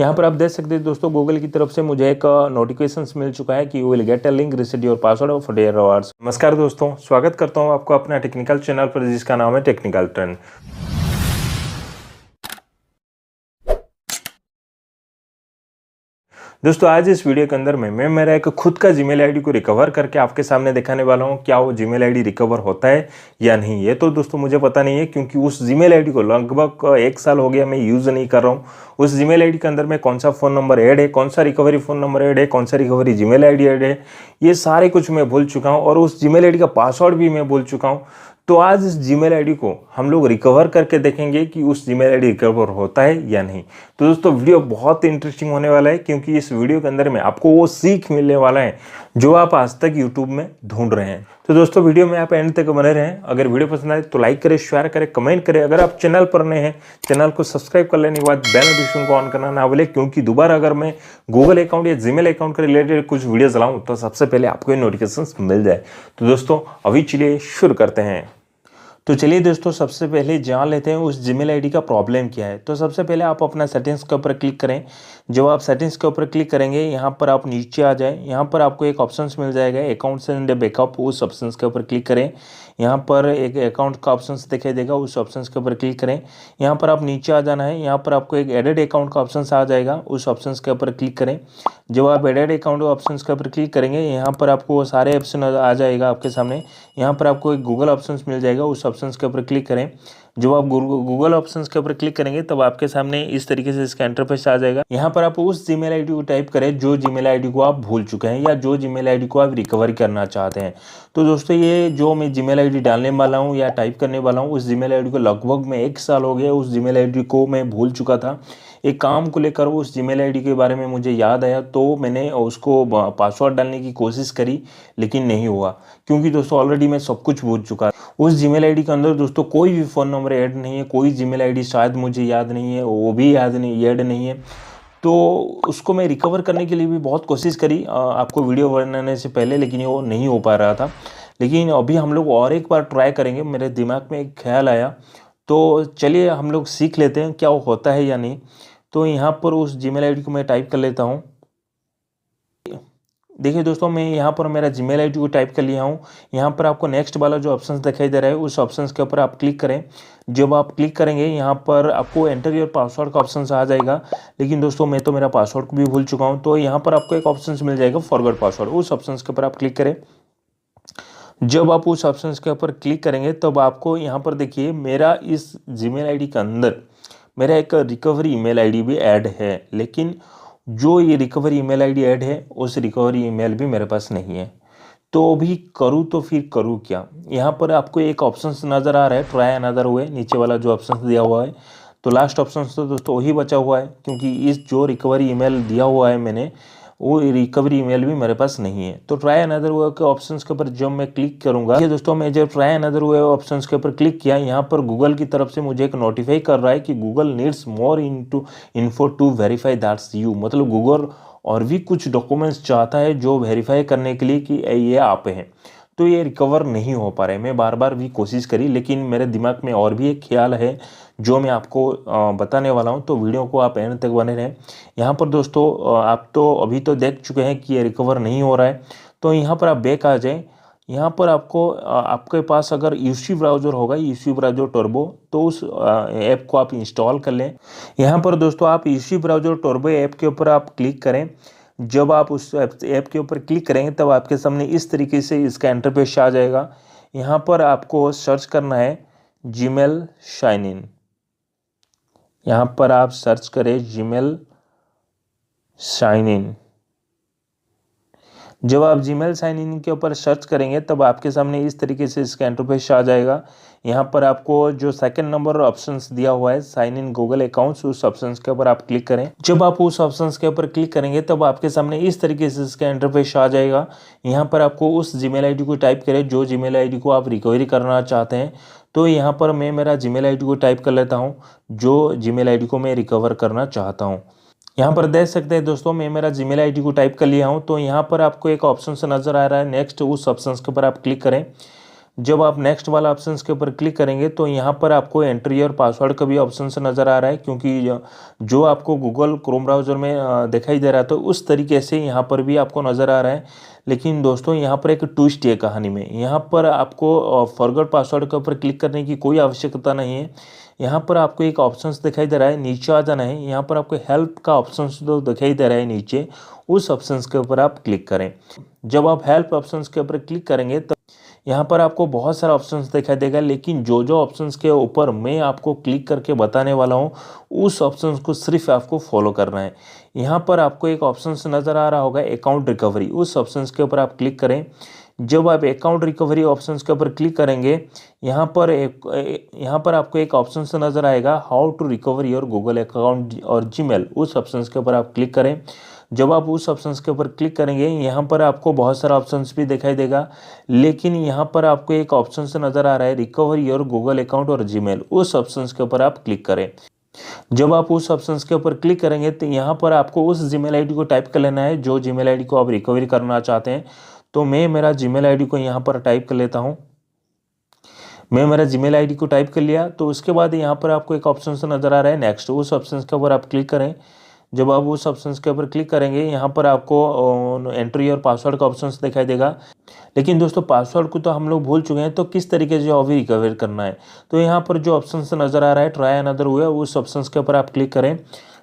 यहाँ पर आप देख सकते हैं दोस्तों, गूगल की तरफ से मुझे एक नोटिफिकेशन मिल चुका है कि you will get a link, reset your password of 48 hours. नमस्कार दोस्तों, स्वागत करता हूँ आपको अपना टेक्निकल चैनल पर जिसका नाम है टेक्निकल ट्रेंड। दोस्तों आज इस वीडियो के अंदर मैं मेरा एक खुद का जीमेल आईडी को रिकवर करके आपके सामने दिखाने वाला हूं। क्या वो जीमेल आईडी रिकवर होता है या नहीं, ये तो दोस्तों मुझे पता नहीं है, क्योंकि उस जीमेल आईडी को लगभग 1 साल हो गया मैं यूज़ नहीं कर रहा हूं। उस जीमेल आईडी के अंदर में कौन सा फ़ोन नंबर ऐड है, कौन सा रिकवरी फ़ोन नंबर ऐड है, कौन सा रिकवरी जीमेल आईडी ऐड है, ये सारे कुछ मैं भूल चुका हूँ और उस जीमेल आईडी का पासवर्ड भी मैं भूल चुका हूँ। तो आज इस जीमेल आईडी को हम लोग रिकवर करके देखेंगे कि उस जीमेल आईडी रिकवर होता है या नहीं। तो दोस्तों वीडियो बहुत इंटरेस्टिंग होने वाला है, क्योंकि इस वीडियो के अंदर में आपको वो सीख मिलने वाला है जो आप आज तक यूट्यूब में ढूंढ रहे हैं। तो दोस्तों वीडियो में आप एंड तक बने रहें। अगर वीडियो पसंद आए तो लाइक करें, शेयर करें, कमेंट करें। अगर आप चैनल पर नए हैं, चैनल को सब्सक्राइब कर लेने के बाद बेल नोटिफिकेशन को ऑन करना ना भूलें, क्योंकि दोबारा अगर मैं गूगल अकाउंट या जीमेल अकाउंट के रिलेटेड कुछ वीडियो चलाऊं तो सबसे पहले आपको ये नोटिफिकेशन मिल जाए। तो दोस्तों अभी चलिए शुरू करते हैं। तो चलिए दोस्तों, सबसे पहले जान लेते हैं उस जीमेल आईडी का प्रॉब्लम क्या है। तो सबसे पहले आप अपना सेटिंग्स के ऊपर क्लिक करें। जब आप सेटिंग्स के ऊपर क्लिक करेंगे, यहाँ पर आप नीचे आ जाएं। यहाँ पर आपको एक ऑप्शंस मिल जाएगा अकाउंट्स एंड बैकअप, उस ऑप्शंस के ऊपर क्लिक करें। यहाँ पर एक अकाउंट का ऑप्शंस दिखाई देगा, उस ऑप्शंस के ऊपर क्लिक करें। यहाँ पर आप नीचे आ जाना है। यहाँ पर आपको एक एडेड अकाउंट का ऑप्शंस आ जाएगा, उस ऑप्शंस के ऊपर क्लिक करें। जब आप एडेड अकाउंट ऑप्शंस के ऊपर क्लिक करेंगे, यहाँ पर आपको सारे ऑप्शन आ जाएगा आपके सामने। यहाँ पर आपको एक गूगल ऑप्शंस मिल जाएगा, उस ऑप्शंस के ऊपर क्लिक करें। जब आप गूगल ऑप्शंस के ऊपर क्लिक करेंगे तब आपके सामने इस तरीके से इसका इंटरफेस आ जाएगा। यहाँ पर आप उस जीमेल आईडी को टाइप करें जो जीमेल आईडी को आप भूल चुके हैं या जो जीमेल आईडी को आप रिकवर करना चाहते हैं। तो दोस्तों ये जो मैं जीमेल आईडी डालने वाला हूँ या टाइप करने वाला हूँ, उस जीमेल आईडी को लगभग मैं 1 साल हो गया, उस जीमेल आईडी को मैं भूल चुका था। एक काम को लेकर उस जीमेल आईडी के बारे में मुझे याद आया, तो मैंने उसको पासवर्ड डालने की कोशिश करी, लेकिन नहीं हुआ, क्योंकि दोस्तों ऑलरेडी मैं सब कुछ भूल चुका। उस जीमेल आईडी के अंदर दोस्तों कोई भी फ़ोन नंबर ऐड नहीं है, कोई जीमेल आईडी शायद मुझे याद नहीं है, वो भी याद नहीं ऐड नहीं है। तो उसको मैं रिकवर करने के लिए भी बहुत कोशिश करी आपको वीडियो बनाने से पहले, लेकिन वो नहीं हो पा रहा था। लेकिन अभी हम लोग और एक बार ट्राई करेंगे। मेरे दिमाग में एक ख्याल आया, तो चलिए हम लोग सीख लेते हैं क्या वो होता है या नहीं। तो यहाँ पर उस जीमेल आईडी को मैं टाइप कर लेता हूँ। देखिए दोस्तों, मैं यहाँ पर मेरा जीमेल आईडी को टाइप कर लिया हूँ। यहाँ पर आपको नेक्स्ट वाला जो ऑप्शंस दिखाई दे रहा है, उस ऑप्शंस के ऊपर आप क्लिक करें। जब आप क्लिक करेंगे, यहाँ पर आपको एंटर योर पासवर्ड का ऑप्शन आ जाएगा। लेकिन दोस्तों मैं तो मेरा पासवर्ड को भी भूल चुका हूँ, तो यहाँ पर आपको एक ऑप्शन मिल जाएगा फॉरगॉट पासवर्ड, उस ऑप्शन के ऊपर आप क्लिक करें। जब आप उस ऑप्शन के ऊपर क्लिक करेंगे तब आपको यहाँ पर देखिए मेरा इस जीमेल आईडी के अंदर मेरा एक रिकवरी ईमेल आईडी भी ऐड है, लेकिन जो ये रिकवरी ईमेल आईडी ऐड है उस रिकवरी ईमेल भी मेरे पास नहीं है। तो अभी करूँ तो फिर करूँ क्या। यहाँ पर आपको एक ऑप्शन नज़र आ रहा है ट्राई अनदर वे, नीचे वाला जो ऑप्शन दिया हुआ है। तो लास्ट ऑप्शन तो दोस्तों वही बचा हुआ है, क्योंकि इस जो रिकवरी ईमेल दिया हुआ है मैंने, वो रिकवरी ईमेल भी मेरे पास नहीं है। तो ट्राई अनदर वे के ऑप्शंस के ऊपर जब मैं क्लिक करूंगा, ये दोस्तों मैं जब ट्राई अनदर वे ऑप्शंस के ऊपर क्लिक किया, यहाँ पर गूगल की तरफ से मुझे एक नोटिफाई कर रहा है कि Google needs more info to verify that's you. मतलब गूगल और भी कुछ डॉक्यूमेंट्स चाहता है जो वेरीफाई करने के लिए कि ये आप हैं। तो ये रिकवर नहीं हो पा रहे। मैं बार बार भी कोशिश करी, लेकिन मेरे दिमाग में और भी एक ख्याल है जो मैं आपको बताने वाला हूं। तो वीडियो को आप एंड तक बने रहें। यहाँ पर दोस्तों आप तो अभी तो देख चुके हैं कि ये रिकवर नहीं हो रहा है। तो यहाँ पर आप बैक आ जाएं। यहाँ पर आपको आपके पास अगर यूसी ब्राउज़र होगा, यूसी ब्राउज़र टर्बो, तो उस ऐप को आप इंस्टॉल कर लें। यहाँ पर दोस्तों आप यूसी ब्राउज़र टर्बो ऐप के ऊपर आप क्लिक करें। जब आप उस ऐप के ऊपर क्लिक करेंगे तब आपके सामने इस तरीके से इसका इंटरफेस आ जाएगा। यहाँ पर आपको सर्च करना है जीमेल साइन इन। यहाँ पर आप सर्च करें जीमेल साइन इन। जब आप जीमेल साइन इन के ऊपर सर्च करेंगे तब आपके सामने इस तरीके से इसका इंटरफेस आ जाएगा। यहाँ पर आपको जो सेकंड नंबर ऑप्शंस दिया हुआ है साइन इन गूगल अकाउंट्स, उस ऑप्शंस के ऊपर आप क्लिक करें। जब आप उस ऑप्शंस के ऊपर क्लिक करेंगे तब आपके सामने इस तरीके से इसका इंटरफेस आ जाएगा। यहाँ पर आपको उस जीमेल आईडी को टाइप करें जो जीमेल आईडी को आप रिकवरी करना चाहते हैं। तो यहाँ पर मैं मेरा जीमेल आईडी को टाइप कर लेता हूँ जो जीमेल आईडी को मैं रिकवर करना चाहता हूँ। यहाँ पर देख सकते हैं दोस्तों, मैं मेरा जीमेल आईडी को टाइप कर लिया हूँ। तो यहाँ पर आपको एक ऑप्शन से नज़र आ रहा है नेक्स्ट, उस ऑप्शन के ऊपर आप क्लिक करें। जब आप नेक्स्ट वाला ऑप्शन के ऊपर क्लिक करेंगे तो यहाँ पर आपको एंट्री योर पासवर्ड का भी ऑप्शन नज़र आ रहा है, क्योंकि जो आपको गूगल क्रोम ब्राउज़र में दिखाई दे रहा था उस तरीके से यहाँ पर भी आपको नज़र आ रहा है। लेकिन दोस्तों यहाँ पर एक ट्विस्ट है कहानी में। यहाँ पर आपको फॉरगॉट पासवर्ड के ऊपर क्लिक करने की कोई आवश्यकता नहीं है। यहाँ पर आपको एक ऑप्शंस दिखाई दे रहा है, नीचे आ जाना है। यहाँ पर आपको हेल्प का ऑप्शंस तो दिखाई दे रहा है नीचे, उस ऑप्शंस के ऊपर आप क्लिक करें। जब आप हेल्प ऑप्शंस के ऊपर क्लिक करेंगे तो यहाँ पर आपको बहुत सारा ऑप्शंस दिखाई देगा, लेकिन जो ऑप्शंस के ऊपर मैं आपको क्लिक करके बताने वाला हूँ उस ऑप्शंस को सिर्फ आपको फॉलो करना है। यहाँ पर आपको एक ऑप्शंस नज़र आ रहा होगा अकाउंट रिकवरी, उस ऑप्शंस के ऊपर आप क्लिक करें। जब आप अकाउंट रिकवरी ऑप्शंस के ऊपर क्लिक करेंगे यहाँ पर आपको एक ऑप्शन से नज़र आएगा how to recover your Google account और जीमेल, उस ऑप्शंस के ऊपर आप क्लिक करें। जब आप उस ऑप्शंस के ऊपर क्लिक करेंगे यहाँ पर आपको बहुत सारा ऑप्शंस भी दिखाई देगा, लेकिन यहाँ पर आपको एक ऑप्शन से नज़र आ रहा है रिकवर योर गूगल अकाउंट और जीमेल, उस ऑप्शंस के ऊपर आप क्लिक करें। जब आप उस ऑप्शंस के ऊपर क्लिक करेंगे तो यहाँ पर आपको उस जीमेल आईडी को टाइप कर लेना है जो जीमेल आईडी को आप रिकवरी करना चाहते हैं। तो मैं मेरा जीमेल आईडी को यहाँ पर टाइप कर लेता हूँ। मैं मेरा जीमेल आईडी को टाइप कर लिया। तो उसके बाद यहाँ पर आपको एक ऑप्शन से नज़र आ रहा है नेक्स्ट, उस ऑप्शन के ऊपर आप क्लिक करें। जब आप उस ऑप्शन के ऊपर क्लिक करेंगे यहाँ पर आपको एंट्री और पासवर्ड का ऑप्शन दिखाई देगा। लेकिन दोस्तों पासवर्ड को तो हम लोग भूल चुके हैं, तो किस तरीके से अभी रिकवर करना है। तो यहाँ पर जो ऑप्शन नज़र आ रहा है ट्राई अनदर वे, उस ऑप्शन के ऊपर आप क्लिक करें।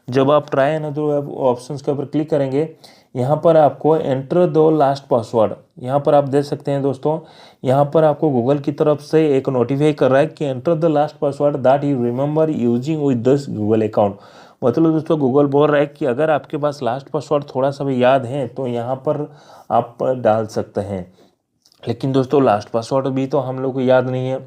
जब आप ट्राई अनदर वे ऑप्शन के ऊपर क्लिक करेंगे यहाँ पर आपको एंटर द लास्ट पासवर्ड, यहाँ पर आप देख सकते हैं दोस्तों, यहाँ पर आपको गूगल की तरफ से एक नोटिफाई कर रहा है कि enter the last password that you remember using with this Google account. मतलब दोस्तों गूगल बोल रहा है कि अगर आपके पास लास्ट पासवर्ड थोड़ा सा भी याद है तो यहाँ पर आप डाल सकते हैं। लेकिन दोस्तों लास्ट पासवर्ड भी तो हम लोग को याद नहीं है।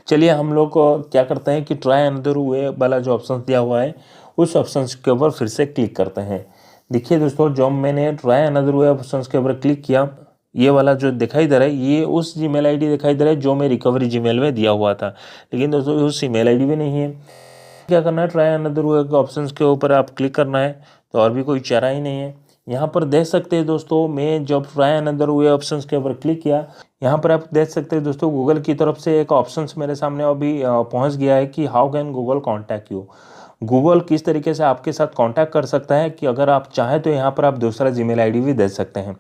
चलिए हम लोग क्या करते हैं कि ट्राई अनदर वे वाला जो ऑप्शन दिया हुआ है उस ऑप्शन के ऊपर फिर से क्लिक करते हैं। देखिए दोस्तों जब मैंने ट्राई अनदर वे ऑप्शन के ऊपर क्लिक किया, ये वाला जो दिखाई दे रहा है ये उस जीमेल आईडी दिखाई दे रहा है जो मैं रिकवरी जीमेल में दिया हुआ था। लेकिन दोस्तों उस ईमेल आईडी भी नहीं है। क्या करना है, ट्राई अनदर वे के ऑप्शन के ऊपर आप क्लिक करना है, तो और भी कोई चारा ही नहीं है। यहाँ पर देख सकते हैं दोस्तों मैं जब ट्राई अनदर वे ऑप्शन के ऊपर क्लिक किया, यहाँ पर आप देख सकते हैं दोस्तों गूगल की तरफ से एक ऑप्शन मेरे सामने अभी पहुँच गया है कि how can Google contact you. Google किस तरीके से आपके साथ कांटेक्ट कर सकता है कि अगर आप चाहें तो यहाँ पर आप दूसरा जीमेल आईडी भी दे सकते हैं।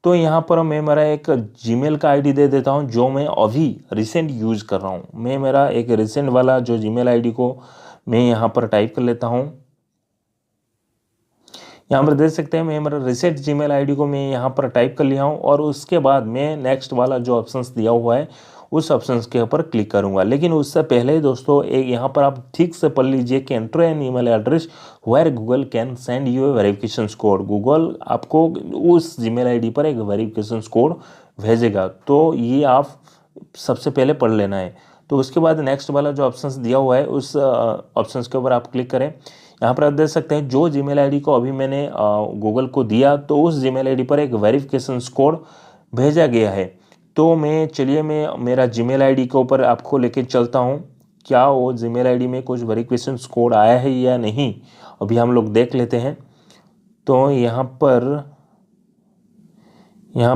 तो यहाँ पर मैं मेरा एक जीमेल का आईडी दे देता हूँ जो मैं अभी रिसेंट यूज़ कर रहा हूँ। मैं मेरा एक रिसेंट वाला जो जीमेल आईडी को मैं यहाँ पर टाइप कर लेता हूँ। यहाँ पर देख सकते हैं मैं मेरा रिसेंट जीमेल आईडी को मैं यहाँ पर टाइप कर लिया हूँ और उसके बाद मैं नेक्स्ट वाला जो ऑप्शंस दिया हुआ है उस ऑप्शंस के ऊपर क्लिक करूंगा। लेकिन उससे पहले दोस्तों एक यहाँ पर आप ठीक से पढ़ लीजिए कि enter an email address where Google can send you a verification code. Google आपको उस जीमेल आईडी पर एक वेरिफिकेशन कोड भेजेगा, तो ये आप सबसे पहले पढ़ लेना है। तो उसके बाद नेक्स्ट वाला जो ऑप्शंस दिया हुआ है उस ऑप्शंस के ऊपर आप क्लिक करें। यहाँ पर आप देख सकते हैं जो जीमेल आईडी को अभी मैंने गूगल को दिया तो उस जीमेल आईडी पर एक वेरिफिकेशन कोड भेजा गया है। तो मैं मेरा जीमेल आईडी के ऊपर आपको लेके चलता हूँ, क्या वो जीमेल आईडी में कुछ वेरिफिकेशन कोड आया है या नहीं, अभी हम लोग देख लेते हैं। तो यहाँ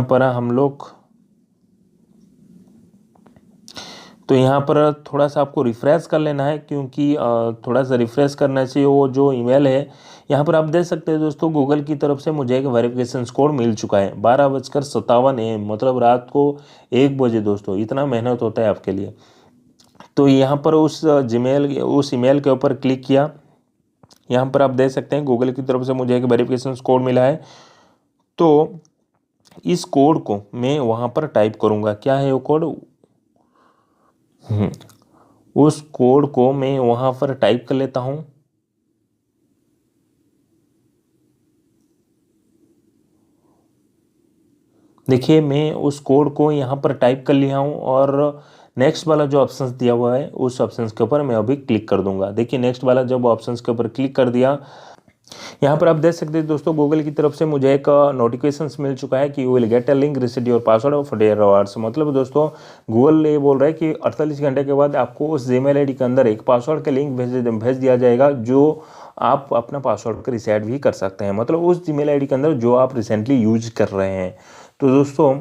पर हम लोग तो यहाँ पर थोड़ा सा आपको रिफ्रेश कर लेना है, क्योंकि थोड़ा सा रिफ्रेश करने से वो जो ईमेल है यहाँ पर आप देख सकते हैं दोस्तों गूगल की तरफ से मुझे एक वेरिफिकेशन कोड मिल चुका है 12:57 AM, मतलब रात को 1 बजे। दोस्तों इतना मेहनत होता है आपके लिए। तो यहाँ पर उस ईमेल के ऊपर क्लिक किया। यहाँ पर आप देख सकते हैं गूगल की तरफ से मुझे एक वेरिफिकेशन कोड मिला है। तो इस कोड को मैं वहाँ पर टाइप करूँगा। क्या है वो कोड, उस कोड को मैं वहां पर टाइप कर लेता हूं। देखिए मैं उस कोड को यहां पर टाइप कर लिया हूं और नेक्स्ट वाला जो ऑप्शंस दिया हुआ है उस ऑप्शंस के ऊपर मैं अभी क्लिक कर दूंगा। देखिए नेक्स्ट वाला जब ऑप्शंस के ऊपर क्लिक कर दिया, यहाँ पर आप देख सकते हैं दोस्तों गूगल की तरफ से मुझे एक नोटिफिकेशन मिल चुका है कि you will get a link reset your password of 48 hours. मतलब दोस्तों गूगल ये बोल रहा है कि 48 घंटे के बाद आपको उस जीमेल आईडी के अंदर एक पासवर्ड का लिंक भेज दिया जाएगा जो आप अपना पासवर्ड का रिसेट भी कर सकते हैं, मतलब उस जीमेल आईडी के अंदर जो आप रिसेंटली यूज कर रहे हैं। तो दोस्तों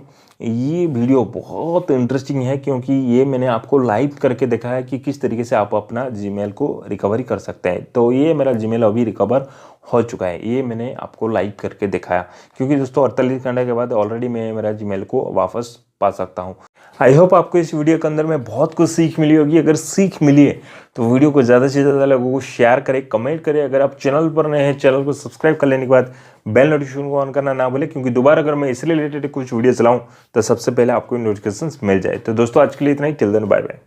ये वीडियो बहुत इंटरेस्टिंग है क्योंकि ये मैंने आपको लाइव करके दिखाया कि किस तरीके से आप अपना जीमेल को रिकवरी कर सकते हैं। तो ये मेरा जीमेल अभी रिकवर हो चुका है, ये मैंने आपको लाइव करके दिखाया क्योंकि दोस्तों 48 घंटे के बाद ऑलरेडी मैं मेरा जीमेल को वापस पा सकता हूँ। आई होप आपको इस वीडियो के अंदर में बहुत कुछ सीख मिली होगी। अगर सीख मिली है तो वीडियो को ज़्यादा से ज़्यादा लोगों को शेयर करें, कमेंट करें। अगर आप चैनल पर नए हैं, चैनल को सब्सक्राइब कर लेने के बाद बेल नोटिफिकेशन को ऑन करना ना भूलें, क्योंकि दोबारा अगर मैं इससे रिलेटेड कुछ वीडियो चलाऊं तो सबसे पहले आपको नोटिफिकेशन मिल जाए। तो दोस्तों आज के लिए इतना ही, टिल देन बाय बाय।